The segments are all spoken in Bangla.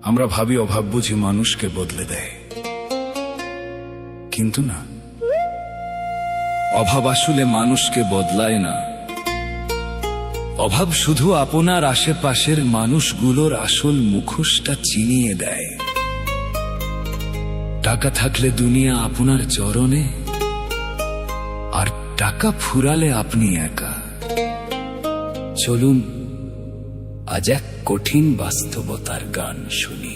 আমরা ভাবি অভাব বুঝি মানুষকে বদলে দেয়, কিন্তু না, অভাব আসলে মানুষকে বদলায় না। অভাব শুধু আপনার আশেপাশের মানুষগুলোর আসল মুখোশটা চিনিয়ে দেয়। টাকা থাকলে দুনিয়া আপনার চরণে, আর টাকা ফুরালে আপনি একা। চলুন আজ এক কঠিন বাস্তবতার গান শুনি।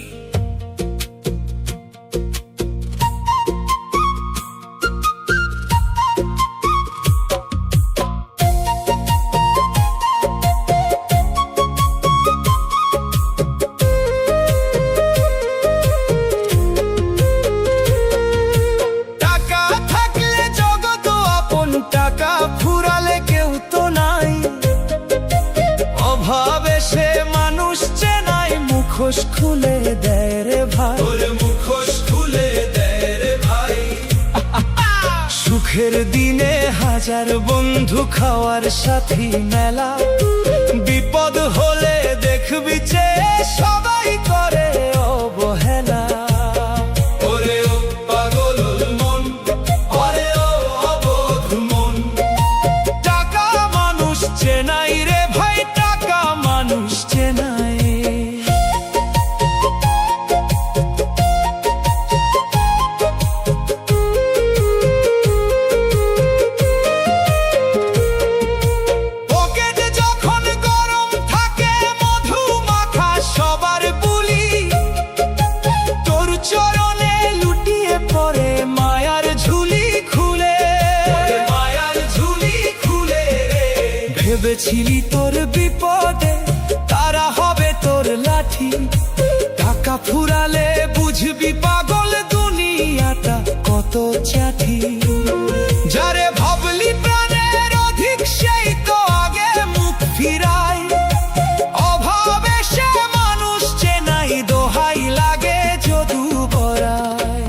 টাকা থাকলে জগৎ আপন, টাকা ফুরালে কেউ তো নাই। অভাবে সে মানুষ চেনাই, মুখোশ খুলে দেয় রে ভাই, মুখোশ খুলে দেয় রে ভাই। সুখের দিনে হাজার বন্ধু, খাওয়ার সাথী মেলা, বিপদ হলে দেখবি চেয়ে সবাই করে অবহেলা। ওরে ও পাগল মন, ওরে ও অবোধ মন, টাকা মানুষ চেনাই রে ভাই, টাকা মানুষ চেনাই। পকেটে যখন গরম থাকে, মধু মাখা সবার বুলি, তোর চরণে লুটিয়ে পড়ে মায়ার ঝুলি খুলে, মায়ার ঝুলি খুলে। ভেবেছিলি তোর বিপদে তারা হবে তোর লাঠি, টাকা ফুরালে বুঝবি পাগল দুনিয়াটা কত চাঠি। যারে ভাবলি প্রাণের অধিক, সেই তো আগে মুখ ফিরায়। অভাবে সে মানুষ চেনাই, দোহাই লাগে যদু বড়াই।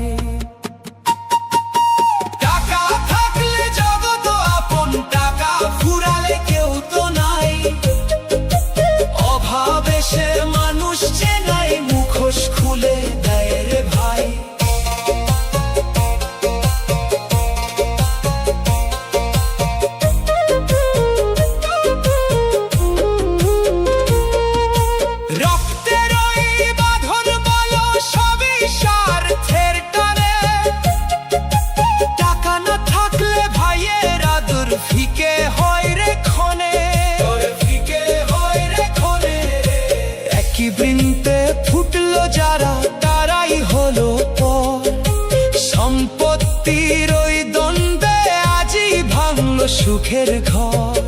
টাকা থাকলে জগৎ আপন, টাকা ফুরালে কেউ তো নাই। অভাবে সে মানুষ চেনাই, মুখোশ খুলে দেয় রে ভাই। রক্তের ওই বাঁধন বলো সবই স্বার্থের টানে, টাকা না থাকলে ভাইয়ের আদর ফিকে হয় রে ক্ষণে, ফিকে হয় রে ক্ষণে। একই বৃন্তে ফুটলো যারা, তারাই হলো পর। সম্পত্তির ওই দ্বন্দ্বে আজই ভাঙলো সুখের ঘর।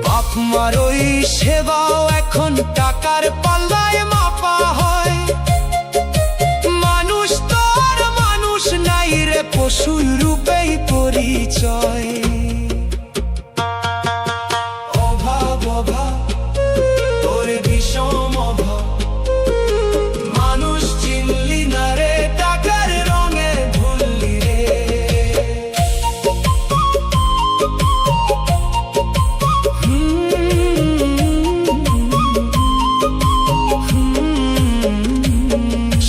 বাপ মার ওই সেবাও এখন টাকার পাল্লায় মাপা হয়। মানুষ তো আর মানুষ নাই রে, পশুর রূপেই পরিচয়। অভাব অভাব, তোর বিষম অভাব, মানুষ চিনলি না রে, টাকার রঙে ভুললি রে।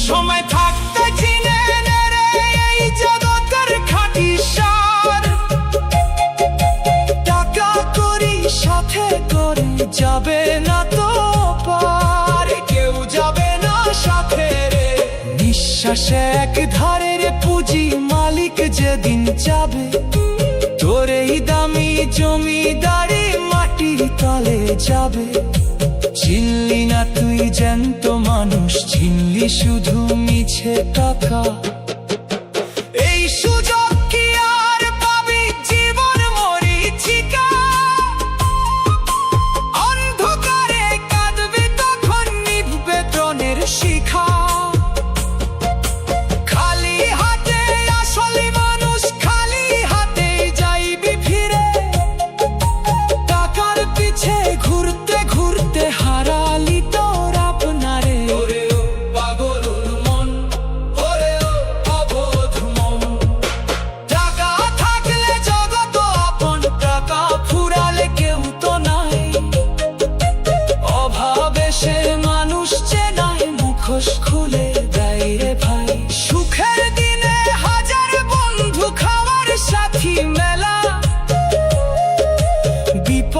সময় থাকতে চিনে নে রে এই জগতের খাঁটি সার। টাকা করি সাথে করে যাবে না তো পার, কেউ যাবে না সাথে রে। নিঃশ্বাসে এক ধারের পুঁজি, মালিক যেদিন যাবে, তোর এই দামি জমিদারি মাটির তলে যাবে। চিনলি না তুই জ্যান্ত মানুষ, চিনলি শুধু মিছে টাকা। এই সুযোগ কি আর পাবি, জীবন মরীচিকা। অন্ধকারে কাঁদবি তখন, নিভবে ত্রণের শিখা। খালি হাতে আসলি মানুষ, খালি হাতে যাইবি ফিরে। টাকার পিছে ঘুরতে ঘুরতে হারালি তোর আপনারে। ওরে ও পাগল মন, ওরে ও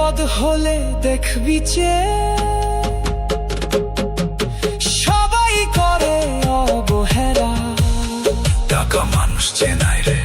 বিপদ হলে দেখবি যে সবাই করে অবহেলা। টাকা মানুষ চেনায় রে,